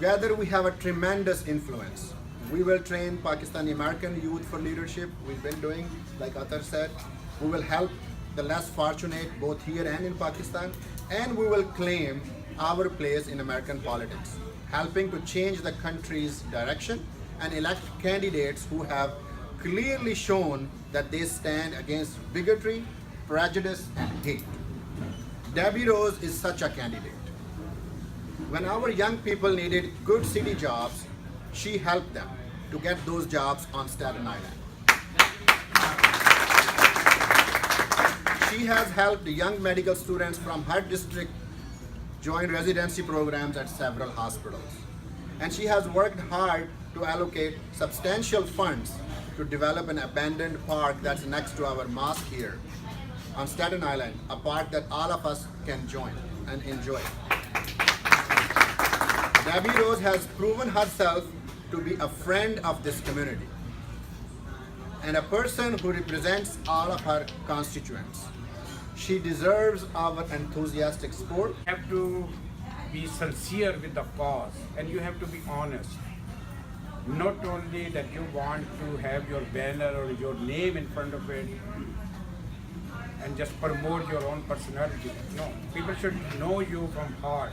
Together we have a tremendous influence. We will train Pakistani American youth for leadership. We've been doing, like Atar said. We will help the less fortunate both here and in Pakistan. And we will claim our place in American politics, helping to change the country's direction and elect candidates who have clearly shown that they stand against bigotry, prejudice, and hate. Debi Rose is such a candidate. When our young people needed good city jobs, she helped them to get those jobs on Staten Island. She has helped young medical students from her district join residency programs at several hospitals. And she has worked hard to allocate substantial funds to develop an abandoned park that's next to our mosque here on Staten Island, a park that all of us can join and enjoy. Debi Rose has proven herself to be a friend of this community and a person who represents all of her constituents. She deserves our enthusiastic support. You have to be sincere with the cause and you have to be honest. Not only that you want to have your banner or your name in front of it and just promote your own personality. No, people should know you from heart.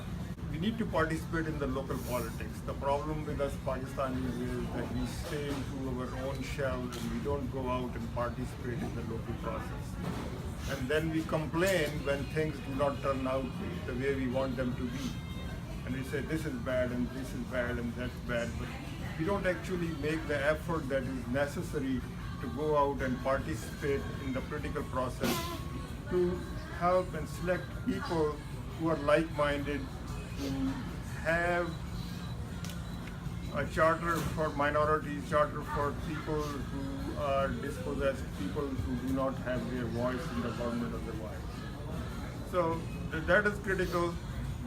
We need to participate in the local politics. The problem with us Pakistanis is that we stay into our own shell and we don't go out and participate in the local process. And then we complain when things do not turn out the way we want them to be. And we say this is bad and this is bad and that's bad. But we don't actually make the effort that is necessary to go out and participate in the political process to help and select people who are like-minded, who have a charter for minorities, charter for people who are dispossessed, people who do not have their voice in the government otherwise. So that is critical.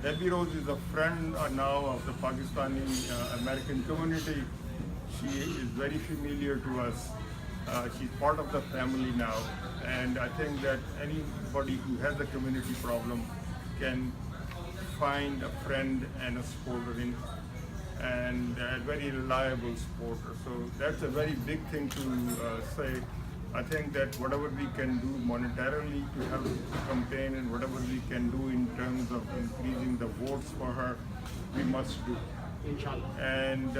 Debi Rose is a friend now of the Pakistani American community. She is very familiar to us. She's part of the family now, and I think that anybody who has a community problem can find a friend and a supporter in her, and a very reliable supporter. So that's a very big thing to say. I think that whatever we can do monetarily to help the campaign and whatever we can do in terms of increasing the votes for her, we must do. Inshallah. And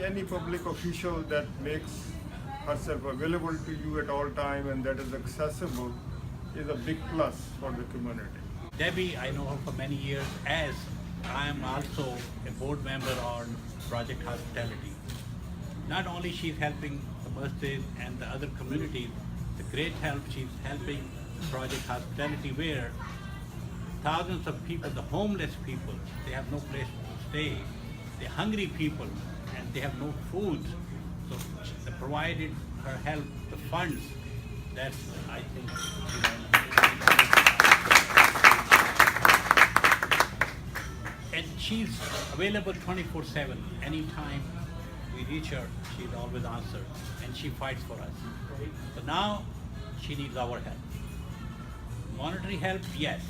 any public official that makes herself available to you at all time and that is accessible is a big plus for the community. Debi, I know her for many years, as I am also a board member on Project Hospitality. Not only she's helping the masjid and the other communities, the great help she's helping Project Hospitality, where thousands of people, the homeless people, they have no place to stay, the hungry people, and they have no food. So they provided her help, the funds. That's, I think, and she's available 24/7. Anytime we reach her, she'll always answer, and she fights for us. So now she needs our help. Monetary help, yes,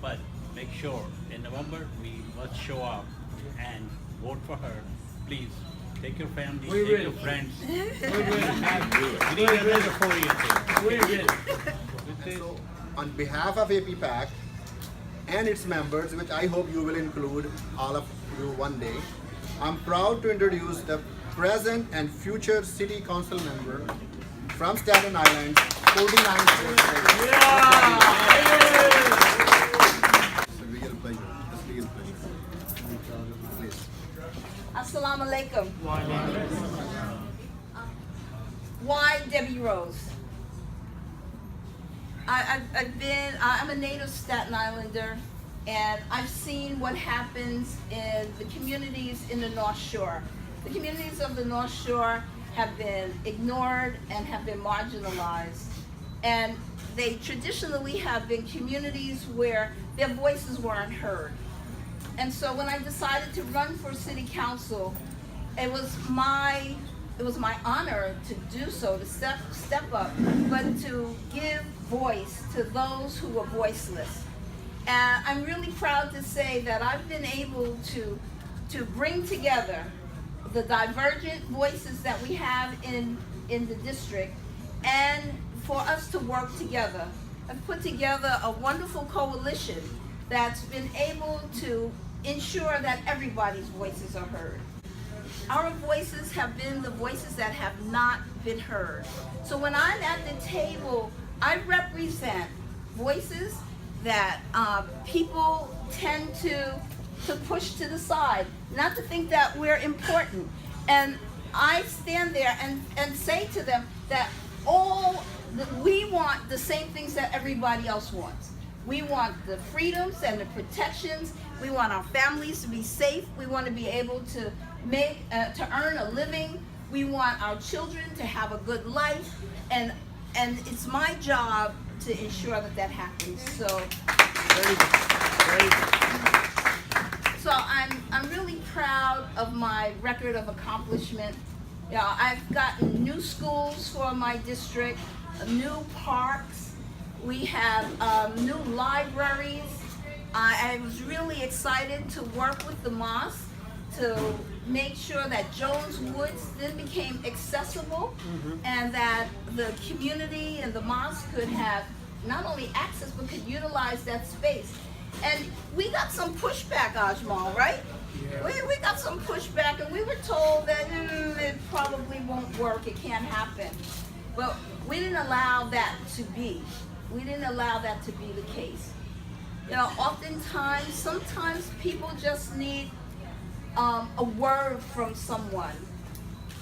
but make sure in November we must show up and vote for her. Please take your family, take your friends. We will have green another 4 years. We will. And so, on behalf of APPAC and its members, which I hope you will include all of you one day, I'm proud to introduce the present and future City Council member from Staten Island, 49 It's a real pleasure. It's a real pleasure. Please. Assalamu alaikum. Why Debi Rose? I'm a native Staten Islander, and I've seen what happens in the communities in the North Shore. The communities of the North Shore have been ignored and have been marginalized. And they traditionally have been communities where their voices weren't heard. And so when I decided to run for city council, it was my honor to do so, to step up, but to give voice to those who were voiceless. And I'm really proud to say that I've been able to to bring together the divergent voices that we have in the district, and for us to work together. I've put together a wonderful coalition that's been able to ensure that everybody's voices are heard. Our voices have been the voices that have not been heard. So when I'm at the table, I represent voices that people tend to push to the side, not to think that we're important. And I stand there and say to them that we want the same things that everybody else wants. We want the freedoms and the protections. We want our families to be safe. We want to be able to earn a living. We want our children to have a good life, and it's my job to ensure that that happens. So, so I'm really proud of my record of accomplishment. You know, I've gotten new schools for my district, new parks. We have new libraries. I was really excited to work with the mosque to make sure that Jones Woods then became accessible, and that the community and the mosque could have not only access but could utilize that space. And we got some pushback, Ajmal, right? Yeah. We got some pushback, and we were told that it probably won't work, it can't happen. But we didn't allow that to be. We didn't allow that to be the case. You know, oftentimes, sometimes people just need a word from someone.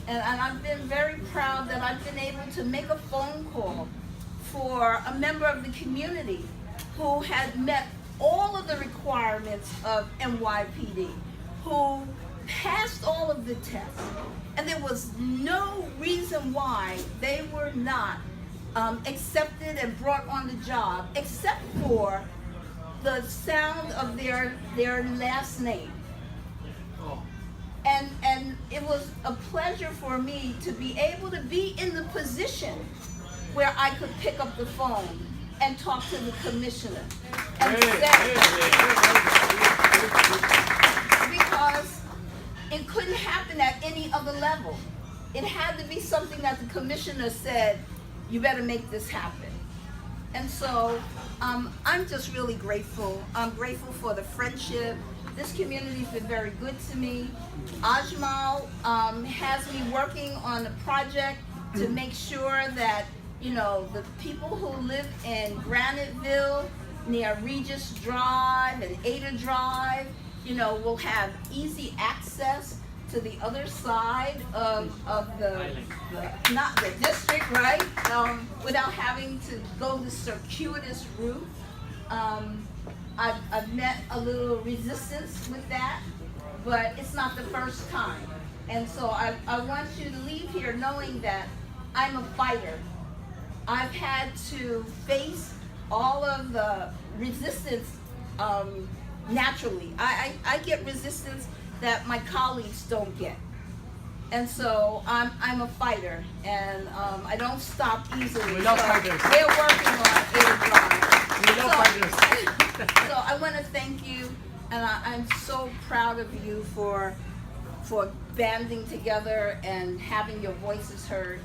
And I've been very proud that I've been able to make a phone call for a member of the community who had met all of the requirements of NYPD, who passed all of the tests, and there was no reason why they were not accepted and brought on the job, except for the sound of their last name. And it was a pleasure for me to be able to be in the position where I could pick up the phone and talk to the commissioner and say, because it couldn't happen at any other level. It had to be something that the commissioner said, you better make this happen. And so I'm just really grateful. I'm grateful for the friendship. This community's been very good to me. Ajmal has me working on a project to make sure that, you know, the people who live in Graniteville near Regis Drive and Ada Drive, you know, will have easy access to the other side of not the district, right? Without having to go the circuitous route. I've met a little resistance with that, but it's not the first time. And so I want you to leave here knowing that I'm a fighter. I've had to face all of the resistance naturally. I get resistance that my colleagues don't get. And so I'm a fighter, and I don't stop easily. We love fighters. They're working on it. We love fighters. So I want to thank you, and I'm so proud of you for banding together and having your voices heard.